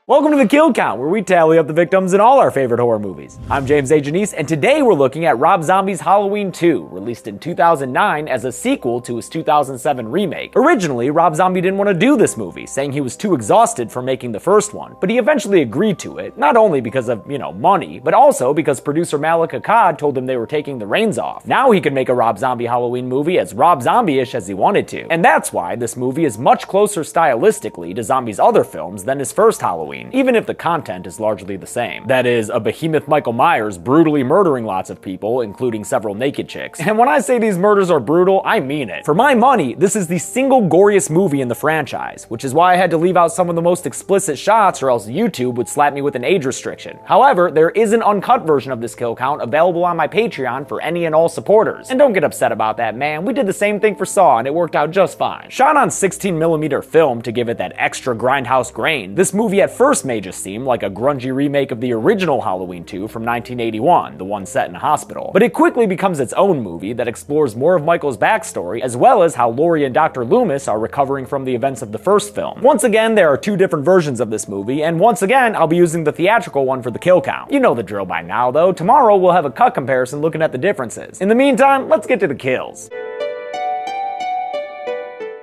Welcome to the Kill Count, where we tally up the victims in all our favorite horror movies. I'm James A. Janice, and today we're looking at Rob Zombie's Halloween 2, released in 2009 as a sequel to his 2007 remake. Originally, Rob Zombie didn't want to do this movie, saying he was too exhausted from making the first one, but he eventually agreed to it, not only because of, money, but also because producer Malik Akkad told him they were taking the reins off. Now he could make a Rob Zombie Halloween movie as Rob Zombie-ish as he wanted to, and that's why this movie is much closer stylistically to Zombie's other films than his first Halloween, even if the content is largely the same. That is, a behemoth Michael Myers brutally murdering lots of people, including several naked chicks. And when I say these murders are brutal, I mean it. For my money, this is the single goriest movie in the franchise, which is why I had to leave out some of the most explicit shots or else YouTube would slap me with an age restriction. However, there is an uncut version of this kill count available on my Patreon for any and all supporters. And don't get upset about that, man. We did the same thing for Saw and it worked out just fine. Shot on 16mm film to give it that extra grindhouse grain, this movie at first may just seem like a grungy remake of the original Halloween 2 from 1981, the one set in a hospital. But it quickly becomes its own movie that explores more of Michael's backstory, as well as how Laurie and Dr. Loomis are recovering from the events of the first film. Once again, there are two different versions of this movie, and once again, I'll be using the theatrical one for the kill count. You know the drill by now, though. Tomorrow we'll have a cut comparison looking at the differences. In the meantime, let's get to the kills.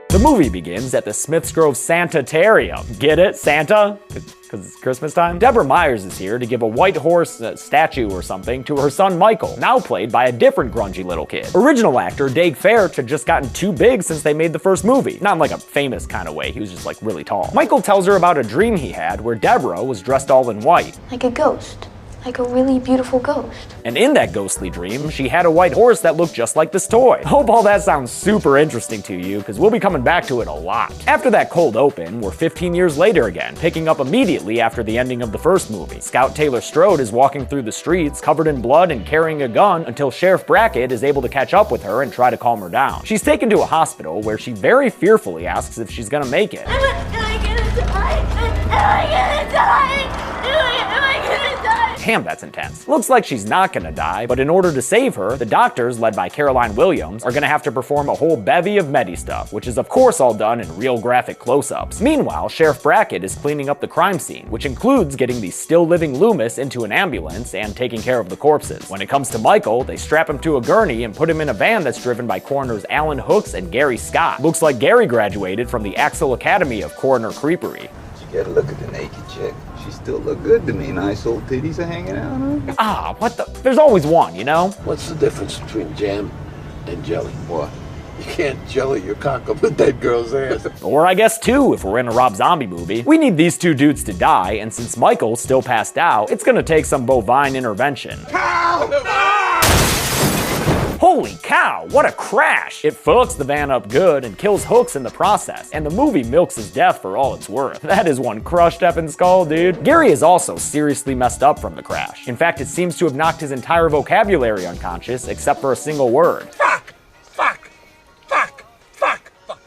The movie begins at the Smiths Grove Santatarium. Get it? Santa? Because it's Christmas time? Deborah Myers is here to give a white horse statue or something to her son Michael, now played by a different grungy little kid. Original actor Dave Fairch had just gotten too big since they made the first movie. Not in like a famous kind of way, he was just like really tall. Michael tells her about a dream he had where Deborah was dressed all in white. Like a ghost. Like a really beautiful ghost. And in that ghostly dream, she had a white horse that looked just like this toy. Hope all that sounds super interesting to you, because we'll be coming back to it a lot. After that cold open, we're 15 years later again, picking up immediately after the ending of the first movie. Scout Taylor Strode is walking through the streets, covered in blood and carrying a gun, until Sheriff Brackett is able to catch up with her and try to calm her down. She's taken to a hospital, where she very fearfully asks if she's gonna make it. Am I gonna die? Am I gonna die? Am I gonna die? Damn, that's intense. Looks like she's not gonna die, but in order to save her, the doctors, led by Caroline Williams, are gonna have to perform a whole bevy of medi stuff, which is of course all done in real graphic close-ups. Meanwhile, Sheriff Brackett is cleaning up the crime scene, which includes getting the still-living Loomis into an ambulance and taking care of the corpses. When it comes to Michael, they strap him to a gurney and put him in a van that's driven by coroners Alan Hooks and Gary Scott. Looks like Gary graduated from the Axel Academy of Coroner Creepery. You gotta look at the naked chick. She still look good to me. Nice old titties are hanging out. Huh? Ah, what the? There's always one, you know? What's the difference between jam and jelly? What? You can't jelly your cock up with that girl's ass. Or I guess two, if we're in a Rob Zombie movie. We need these two dudes to die, and since Michael's still passed out, it's gonna take some bovine intervention. Holy cow, what a crash! It fucks the van up good and kills Hooks in the process, and the movie milks his death for all it's worth. That is one crushed effing skull, dude. Gary is also seriously messed up from the crash. In fact, it seems to have knocked his entire vocabulary unconscious, except for a single word. Fuck! Fuck! Fuck! Fuck! Fuck!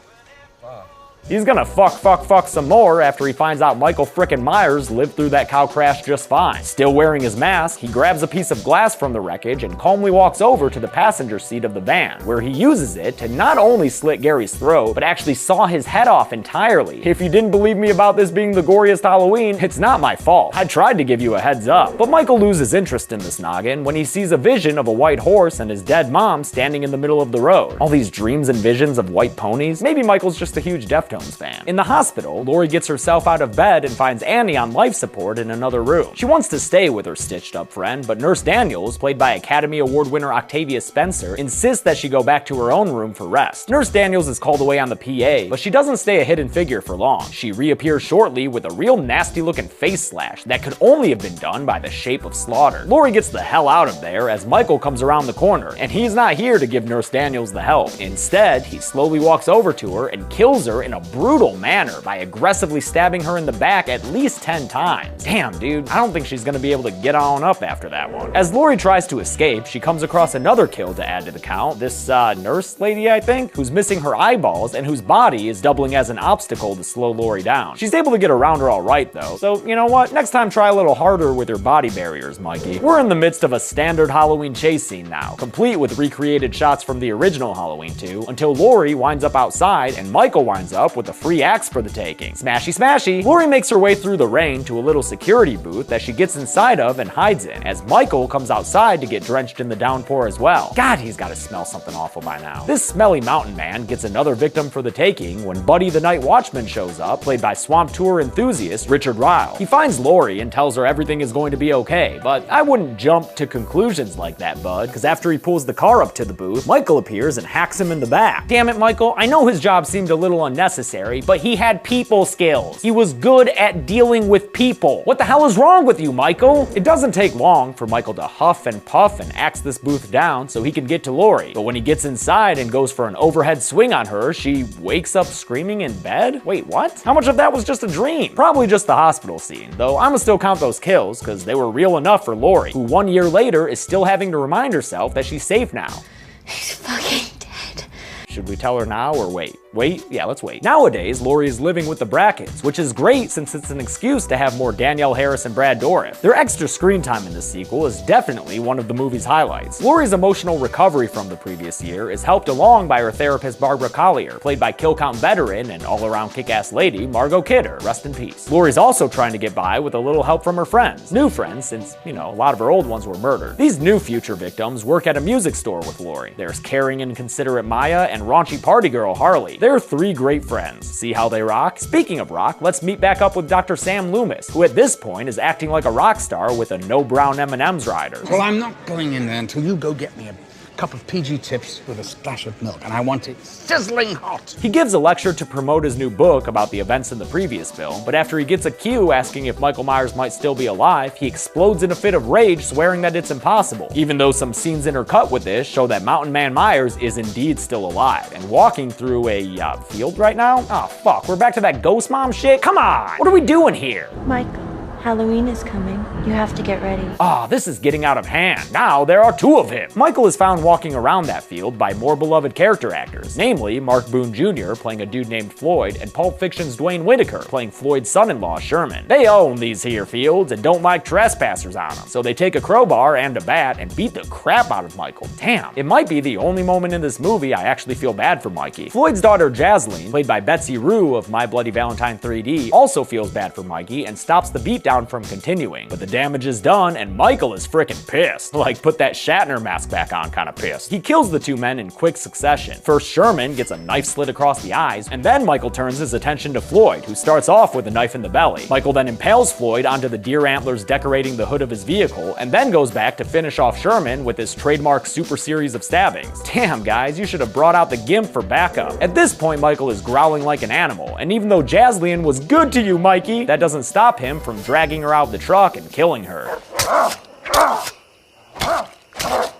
He's gonna fuck some more after he finds out Michael frickin' Myers lived through that cow crash just fine. Still wearing his mask, he grabs a piece of glass from the wreckage and calmly walks over to the passenger seat of the van, where he uses it to not only slit Gary's throat, but actually saw his head off entirely. If you didn't believe me about this being the goriest Halloween, it's not my fault. I tried to give you a heads up. But Michael loses interest in this noggin when he sees a vision of a white horse and his dead mom standing in the middle of the road. All these dreams and visions of white ponies? Maybe Michael's just a huge Deftones fan. In the hospital, Laurie gets herself out of bed and finds Annie on life support in another room. She wants to stay with her stitched up friend, but Nurse Daniels, played by Academy Award winner Octavia Spencer, insists that she go back to her own room for rest. Nurse Daniels is called away on the PA, but she doesn't stay a hidden figure for long. She reappears shortly with a real nasty looking face slash that could only have been done by the Shape of Slaughter. Laurie gets the hell out of there as Michael comes around the corner, and he's not here to give Nurse Daniels the help. Instead, he slowly walks over to her and kills her in a brutal manner by aggressively stabbing her in the back at least 10 times. Damn, dude, I don't think she's gonna be able to get on up after that one. As Laurie tries to escape, she comes across another kill to add to the count. This nurse lady, I think, who's missing her eyeballs and whose body is doubling as an obstacle to slow Laurie down. She's able to get around her all right, though. So, you know what? Next time, try a little harder with your body barriers, Mikey. We're in the midst of a standard Halloween chase scene now, complete with recreated shots from the original Halloween 2, until Laurie winds up outside and Michael winds up with with a free axe for the taking. Smashy smashy! Laurie makes her way through the rain to a little security booth that she gets inside of and hides in, as Michael comes outside to get drenched in the downpour as well. God, he's gotta smell something awful by now. This smelly mountain man gets another victim for the taking when Buddy the Night Watchman shows up, played by swamp tour enthusiast Richard Ryle. He finds Laurie and tells her everything is going to be okay, but I wouldn't jump to conclusions like that, bud, because after he pulls the car up to the booth, Michael appears and hacks him in the back. Damn it, Michael, I know his job seemed a little unnecessary, but he had people skills. He was good at dealing with people. What the hell is wrong with you, Michael? It doesn't take long for Michael to huff and puff and axe this booth down so he can get to Laurie, but when he gets inside and goes for an overhead swing on her, she wakes up screaming in bed? Wait, what? How much of that was just a dream? Probably just the hospital scene, though I'ma still count those kills because they were real enough for Laurie, who 1 year later is still having to remind herself that she's safe now. He's fucking dead. Should we tell her now or wait? Wait? Yeah, let's wait. Nowadays, Laurie is living with the Brackens, which is great since it's an excuse to have more Danielle Harris and Brad Dourif. Their extra screen time in this sequel is definitely one of the movie's highlights. Laurie's emotional recovery from the previous year is helped along by her therapist Barbara Collier, played by kill count veteran and all-around kick-ass lady Margot Kidder, rest in peace. Laurie's also trying to get by with a little help from her friends. New friends, since, you know, a lot of her old ones were murdered. These new future victims work at a music store with Laurie. There's caring and considerate Maya and raunchy party girl Harley. They're three great friends. See how they rock? Speaking of rock, let's meet back up with Dr. Sam Loomis, who at this point is acting like a rock star with a no brown M&M's rider. Well, I'm not going in there until you go get me a cup of PG Tips with a splash of milk, and I want it sizzling hot. He gives a lecture to promote his new book about the events in the previous film, but after he gets a cue asking if Michael Myers might still be alive, he explodes in a fit of rage, swearing that it's impossible, even though some scenes intercut with this show that Mountain Man Myers is indeed still alive, and walking through a, field right now? Oh fuck, we're back to that ghost mom shit? Come on! What are we doing here? Michael, Halloween is coming. You have to get ready. This is getting out of hand. Now there are two of him. Michael is found walking around that field by more beloved character actors, namely Mark Boone Jr. playing a dude named Floyd and Pulp Fiction's Dwayne Whitaker playing Floyd's son-in-law Sherman. They own these here fields and don't like trespassers on them, so they take a crowbar and a bat and beat the crap out of Michael. Damn, it might be the only moment in this movie I actually feel bad for Mikey. Floyd's daughter Jasleen, played by Betsy Rue of My Bloody Valentine 3D, also feels bad for Mikey and stops the beatdown from continuing, but the damage is done and Michael is frickin' pissed. Like, put that Shatner mask back on kinda pissed. He kills the two men in quick succession. First Sherman gets a knife slit across the eyes, and then Michael turns his attention to Floyd, who starts off with a knife in the belly. Michael then impales Floyd onto the deer antlers decorating the hood of his vehicle, and then goes back to finish off Sherman with his trademark super series of stabbings. Damn guys, you should have brought out the GIMP for backup. At this point Michael is growling like an animal, and even though Jasleen was good to you, Mikey, that doesn't stop him from dragging her out of the truck and killing her.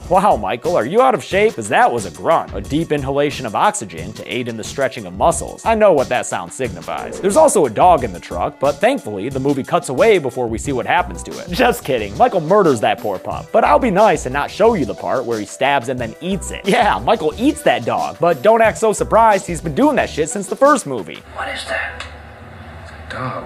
Wow, Michael, are you out of shape? Because that was a grunt, a deep inhalation of oxygen to aid in the stretching of muscles. I know what that sound signifies. There's also a dog in the truck, but thankfully, the movie cuts away before we see what happens to it. Just kidding, Michael murders that poor pup, but I'll be nice and not show you the part where he stabs and then eats it. Yeah, Michael eats that dog, but don't act so surprised, he's been doing that shit since the first movie. What is that? It's a dog.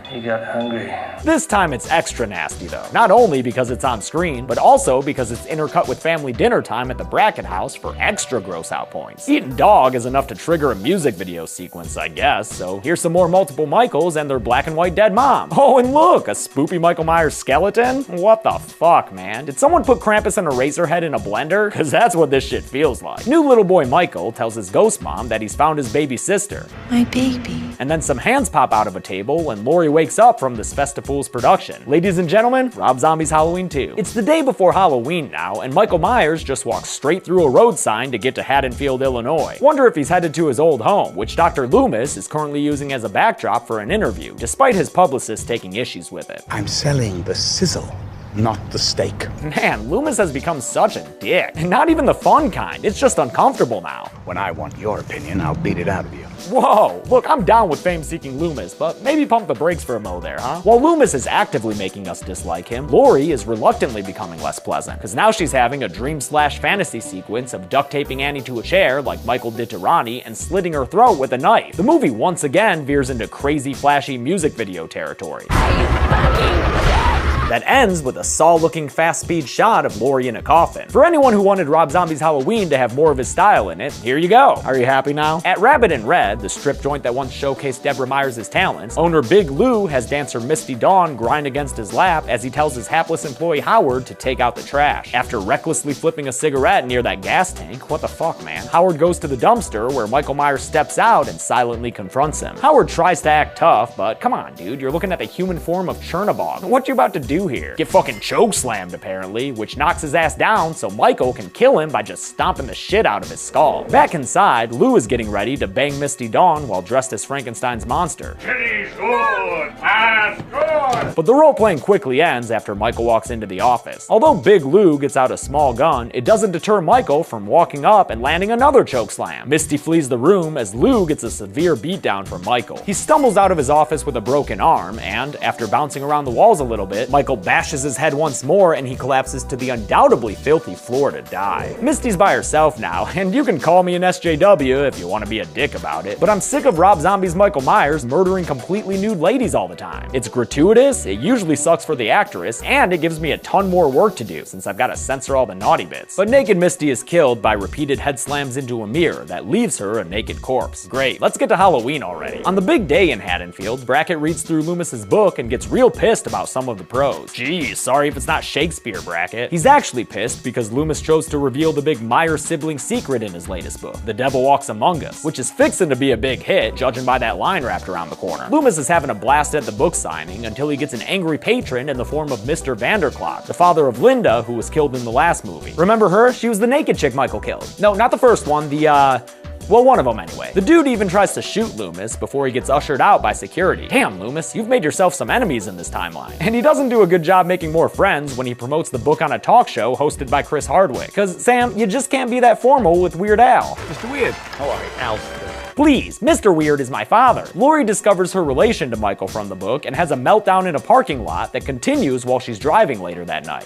He got hungry. This time it's extra nasty though. Not only because it's on screen, but also because it's intercut with family dinner time at the Bracken house for extra gross out points. Eating dog is enough to trigger a music video sequence, I guess, so here's some more multiple Michaels and their black and white dead mom. Oh, and look, a spoopy Michael Myers skeleton? What the fuck, man? Did someone put Krampus and Eraserhead in a blender? Cause that's what this shit feels like. New little boy Michael tells his ghost mom that he's found his baby sister. My baby. And then some hands pop out of a table and Laurie wakes up from this Festivals production. Ladies and gentlemen, Rob Zombie's Halloween 2. It's the day before Halloween now, and Michael Myers just walks straight through a road sign to get to Haddonfield, Illinois. Wonder if he's headed to his old home, which Dr. Loomis is currently using as a backdrop for an interview, despite his publicist taking issues with it. I'm selling the sizzle, not the steak. Man, Loomis has become such a dick. And not even the fun kind, it's just uncomfortable now. When I want your opinion, I'll beat it out of you. Whoa, look, I'm down with fame-seeking Loomis, but maybe pump the brakes for a mo there, huh? While Loomis is actively making us dislike him, Laurie is reluctantly becoming less pleasant, because now she's having a dream-slash-fantasy sequence of duct taping Annie to a chair like Michael did to Ronnie and slitting her throat with a knife. The movie once again veers into crazy, flashy music video territory. Are you fucking dead? that ends with a Saw-looking fast-speed shot of Laurie in a coffin. For anyone who wanted Rob Zombie's Halloween to have more of his style in it, here you go. Are you happy now? At Rabbit in Red, the strip joint that once showcased Deborah Myers' talents, owner Big Lou has dancer Misty Dawn grind against his lap as he tells his hapless employee Howard to take out the trash. After recklessly flipping a cigarette near that gas tank, what the fuck, man? Howard goes to the dumpster where Michael Myers steps out and silently confronts him. Howard tries to act tough, but come on, dude, you're looking at the human form of Chernabog. What you about to do here? Get fucking chokeslammed, apparently, which knocks his ass down so Michael can kill him by just stomping the shit out of his skull. Back inside, Lou is getting ready to bang Misty Dawn while dressed as Frankenstein's monster. Kitty's good, that's good. But the role-playing quickly ends after Michael walks into the office. Although Big Lou gets out a small gun, it doesn't deter Michael from walking up and landing another chokeslam. Misty flees the room as Lou gets a severe beatdown from Michael. He stumbles out of his office with a broken arm, and after bouncing around the walls a little bit, Michael bashes his head once more and he collapses to the undoubtedly filthy floor to die. Misty's by herself now, and you can call me an SJW if you want to be a dick about it, but I'm sick of Rob Zombie's Michael Myers murdering completely nude ladies all the time. It's gratuitous, it usually sucks for the actress, and it gives me a ton more work to do since I've got to censor all the naughty bits. But naked Misty is killed by repeated head slams into a mirror that leaves her a naked corpse. Great, let's get to Halloween already. On the big day in Haddonfield, Brackett reads through Loomis's book and gets real pissed about some of the prose. Geez, sorry if it's not Shakespeare, Brackett. He's actually pissed because Loomis chose to reveal the big Myers sibling secret in his latest book, The Devil Walks Among Us, which is fixing to be a big hit, judging by that line wrapped around the corner. Loomis is having a blast at the book signing until he gets an angry patron in the form of Mr. Vanderklot, the father of Linda, who was killed in the last movie. Remember her? She was the naked chick Michael killed. No, not the first one, well, one of them anyway. The dude even tries to shoot Loomis before he gets ushered out by security. Damn, Loomis, you've made yourself some enemies in this timeline. And he doesn't do a good job making more friends when he promotes the book on a talk show hosted by Chris Hardwick. Cause Sam, you just can't be that formal with Weird Al. Mr. Weird. How are you? Al. Please, Mr. Weird is my father. Laurie discovers her relation to Michael from the book and has a meltdown in a parking lot that continues while she's driving later that night.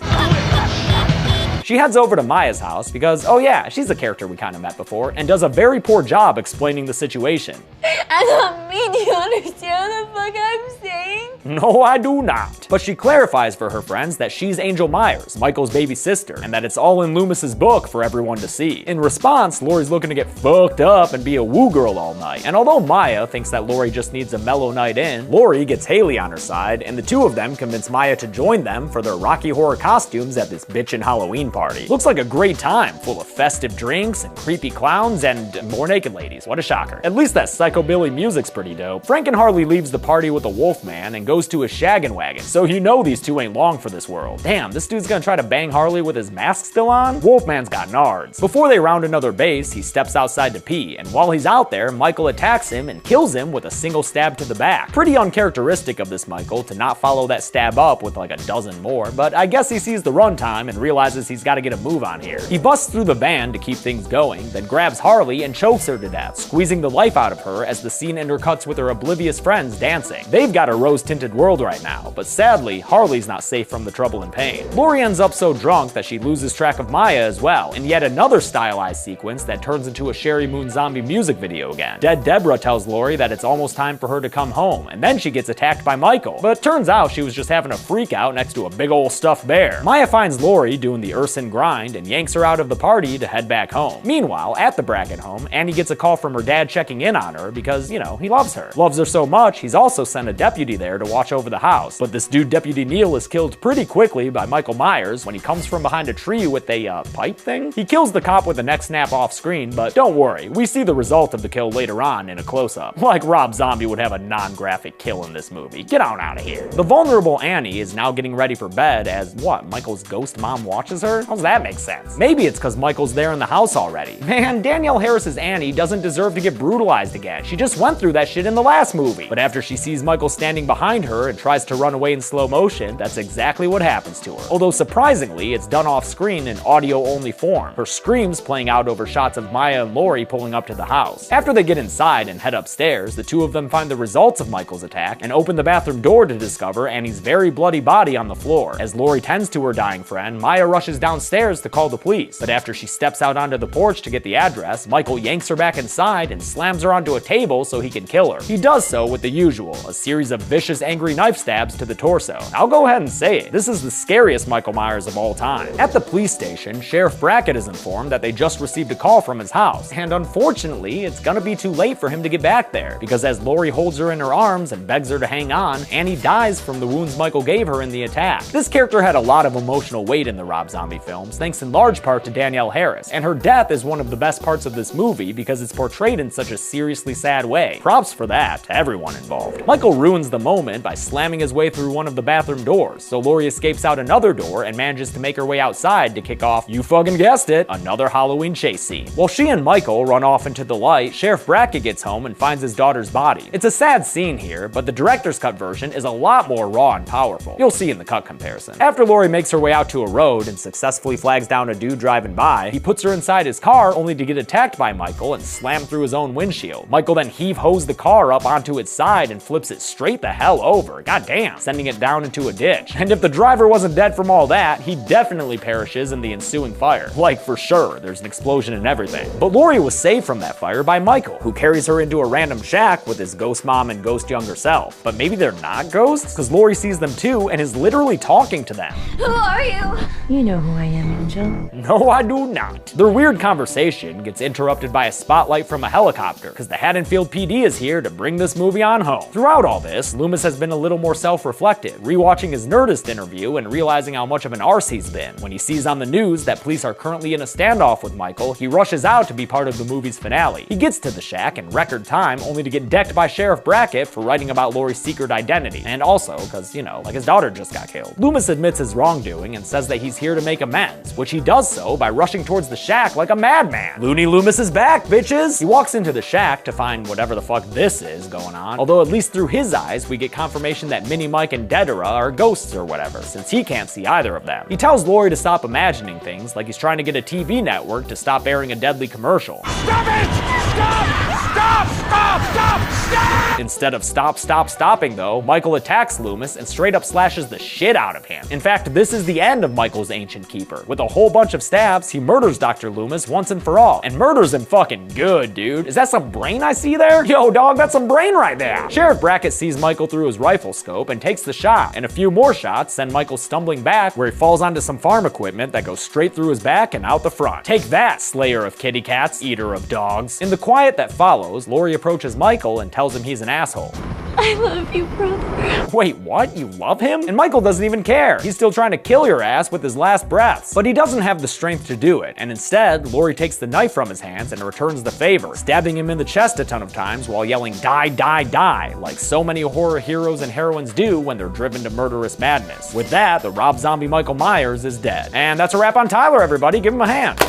She heads over to Maya's house because, oh yeah, she's a character we kind of met before, and does a very poor job explaining the situation. I don't mean you understand what the fuck I'm saying. No, I do not. But she clarifies for her friends that she's Angel Myers, Michael's baby sister, and that it's all in Loomis's book for everyone to see. In response, Laurie's looking to get fucked up and be a woo girl all night. And although Maya thinks that Laurie just needs a mellow night in, Laurie gets Haley on her side, and the two of them convince Maya to join them for their Rocky Horror costumes at this bitchin' Halloween party. Looks like a great time, full of festive drinks and creepy clowns and more naked ladies. What a shocker. At least that psychobilly music's pretty dope. Frank and Harley leaves the party with a Wolfman and goes to a shaggin' wagon, so you know these two ain't long for this world. Damn, this dude's gonna try to bang Harley with his mask still on? Wolfman's got nards. Before they round another base, he steps outside to pee, and while he's out there, Michael attacks him and kills him with a single stab to the back. Pretty uncharacteristic of this Michael to not follow that stab up with like a dozen more, but I guess he sees the runtime and realizes he's gotta get a move on here. He busts through the band to keep things going, then grabs Harley and chokes her to death, squeezing the life out of her as the scene intercuts with her oblivious friends dancing. They've got a rose-tinted world right now, but sadly, Harley's not safe from the trouble and pain. Laurie ends up so drunk that she loses track of Maya as well, in yet another stylized sequence that turns into a Sherry Moon zombie music video again. Dead Deborah tells Laurie that it's almost time for her to come home, and then she gets attacked by Michael. But it turns out she was just having a freak out next to a big ol' stuffed bear. Maya finds Laurie doing the Urson grind and yanks her out of the party to head back home. Meanwhile, at the Brackett home, Annie gets a call from her dad checking in on her because, you know, he loves her. Loves her so much, he's also sent a deputy there to watch over the house. But this dude, Deputy Neal, is killed pretty quickly by Michael Myers when he comes from behind a tree with a, pipe thing? He kills the cop with a neck snap off screen, but don't worry, we see the result of the kill later on in a close-up. Like Rob Zombie would have a non-graphic kill in this movie. Get on out of here. The vulnerable Annie is now getting ready for bed as, what, Michael's ghost mom watches her? How does that make sense? Maybe it's because Michael's there in the house already. Man, Danielle Harris's Annie doesn't deserve to get brutalized again. She just went through that shit in the last movie. But after she sees Michael standing behind her and tries to run away in slow motion, that's exactly what happens to her. Although surprisingly, it's done off screen in audio-only form, her screams playing out over shots of Maya and Laurie pulling up to the house. After they get inside and head upstairs, the two of them find the results of Michael's attack and open the bathroom door to discover Annie's very bloody body on the floor. As Laurie tends to her dying friend, Maya rushes downstairs to call the police, but after she steps out onto the porch to get the address, Michael yanks her back inside and slams her onto a table so he can kill her. He does so with the usual, a series of vicious angry knife stabs to the torso. I'll go ahead and say it, this is the scariest Michael Myers of all time. At the police station, Sheriff Brackett is informed that they just received a call from his house, and unfortunately, it's gonna be too late for him to get back there, because as Laurie holds her in her arms and begs her to hang on, Annie dies from the wounds Michael gave her in the attack. This character had a lot of emotional weight in the Rob Zombie films, thanks in large part to Danielle Harris, and her death is one of the best parts of this movie because it's portrayed in such a seriously sad way. Props for that to everyone involved. Michael ruins the moment by slamming his way through one of the bathroom doors, so Laurie escapes out another door and manages to make her way outside to kick off, you fucking guessed it, another Halloween chase scene. While she and Michael run off into the light, Sheriff Brackett gets home and finds his daughter's body. It's a sad scene here, but the director's cut version is a lot more raw and powerful. You'll see in the cut comparison. After Laurie makes her way out to a road and successfully flags down a dude driving by, he puts her inside his car only to get attacked by Michael and slam through his own windshield. Michael then heave-hoes the car up onto its side and flips it straight the hell over, goddamn, sending it down into a ditch. And if the driver wasn't dead from all that, he definitely perishes in the ensuing fire. Like, for sure, there's an explosion and everything. But Laurie was saved from that fire by Michael, who carries her into a random shack with his ghost mom and ghost younger self. But maybe they're not ghosts? Because Laurie sees them too and is literally talking to them. Who are you? You know who I am, Angel. No, I do not. Their weird conversation gets interrupted by a spotlight from a helicopter, because the Haddonfield PD is here to bring this movie on home. Throughout all this, Loomis has been a little more self-reflective, rewatching his Nerdist interview and realizing how much of an arse he's been. When he sees on the news that police are currently in a standoff with Michael, he rushes out to be part of the movie's finale. He gets to the shack in record time, only to get decked by Sheriff Brackett for writing about Laurie's secret identity, and also because, you know, like his daughter just got killed. Loomis admits his wrongdoing and says that he's here to make amends, which he does so by rushing towards the shack like a madman. Looney Loomis is back, bitches! He walks into the shack to find whatever the fuck this is going on, although at least through his eyes, we get confirmation that Minnie, Mike, and Dedera are ghosts or whatever, since he can't see either of them. He tells Laurie to stop imagining things, like he's trying to get a TV network to stop airing a deadly commercial. Stop it! Stop! Stop! Stop! Stop! Stop! Instead of stopping though, Michael attacks Loomis and straight up slashes the shit out of him. In fact, this is the end of Michael's ancient keeper. With a whole bunch of stabs, he murders Dr. Loomis once and for all, and murders him fucking good, dude. Is that some brain I see there? Yo, dog, that's some brain right there. Sheriff Brackett sees Michael through his rifle scope and takes the shot, and a few more shots send Michael stumbling back, where he falls onto some farm equipment that goes straight through his back and out the front. Take that, slayer of kitty cats, eater of dogs. In the quiet that follows, Laurie approaches Michael and tells him he's an asshole. I love you, brother. Wait, what? You love him? And Michael doesn't even care. He's still trying to kill your ass with his last breaths. But he doesn't have the strength to do it, and instead, Laurie takes the knife from his hands and returns the favor, stabbing him in the chest a ton of times while yelling, die, die, die, like so many horror heroes and heroines do when they're driven to murderous madness. With that, the Rob Zombie Michael Myers is dead. And that's a wrap on Tyler, everybody. Give him a hand.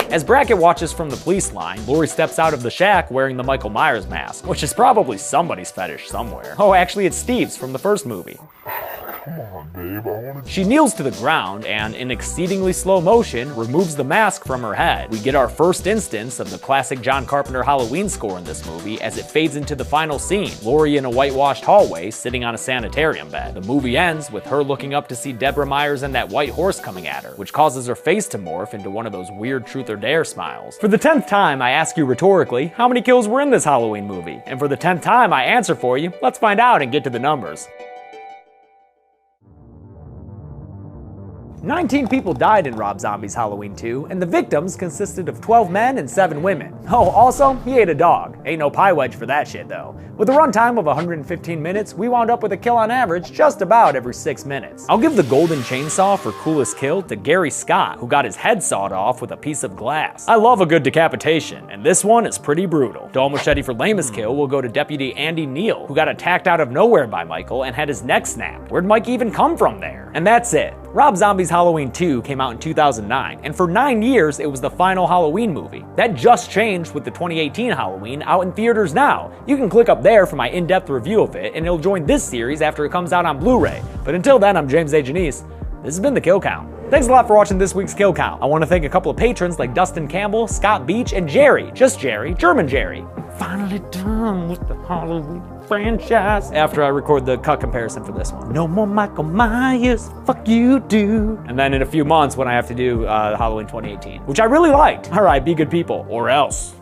As Brackett watches from the police line, Laurie steps out of the shack wearing the Michael Myers mask, which is probably somebody's fetish somewhere. Oh, actually it's Steve's from the first movie. Come on, babe, She kneels to the ground and, in exceedingly slow motion, removes the mask from her head. We get our first instance of the classic John Carpenter Halloween score in this movie as it fades into the final scene, Laurie in a whitewashed hallway sitting on a sanitarium bed. The movie ends with her looking up to see Deborah Myers and that white horse coming at her, which causes her face to morph into one of those weird truth or dare smiles. For the 10th time, I ask you rhetorically, how many kills were in this Halloween movie? And for the 10th time I answer for you, let's find out and get to the numbers. 19 people died in Rob Zombie's Halloween 2, and the victims consisted of 12 men and 7 women. Oh, also, he ate a dog. Ain't no pie wedge for that shit, though. With a runtime of 115 minutes, we wound up with a kill on average just about every 6 minutes. I'll give the golden chainsaw for coolest kill to Gary Scott, who got his head sawed off with a piece of glass. I love a good decapitation, and this one is pretty brutal. Dull machete for lamest kill will go to Deputy Andy Neal, who got attacked out of nowhere by Michael and had his neck snapped. Where'd Mike even come from there? And that's it. Rob Zombie's Halloween 2 came out in 2009, and for 9 years it was the final Halloween movie. That just changed with the 2018 Halloween out in theaters now. You can click up there for my in-depth review of it, and it'll join this series after it comes out on Blu-ray. But until then, I'm James A. Janice. This has been The Kill Count. Thanks a lot for watching this week's Kill Count. I want to thank a couple of patrons like Dustin Campbell, Scott Beach, and Jerry. Just Jerry, German Jerry. I'm finally done with the Halloween franchise. After I record the cut comparison for this one. No more Michael Myers, fuck you, dude. And then in a few months when I have to do Halloween 2018, which I really liked. All right, be good people, or else.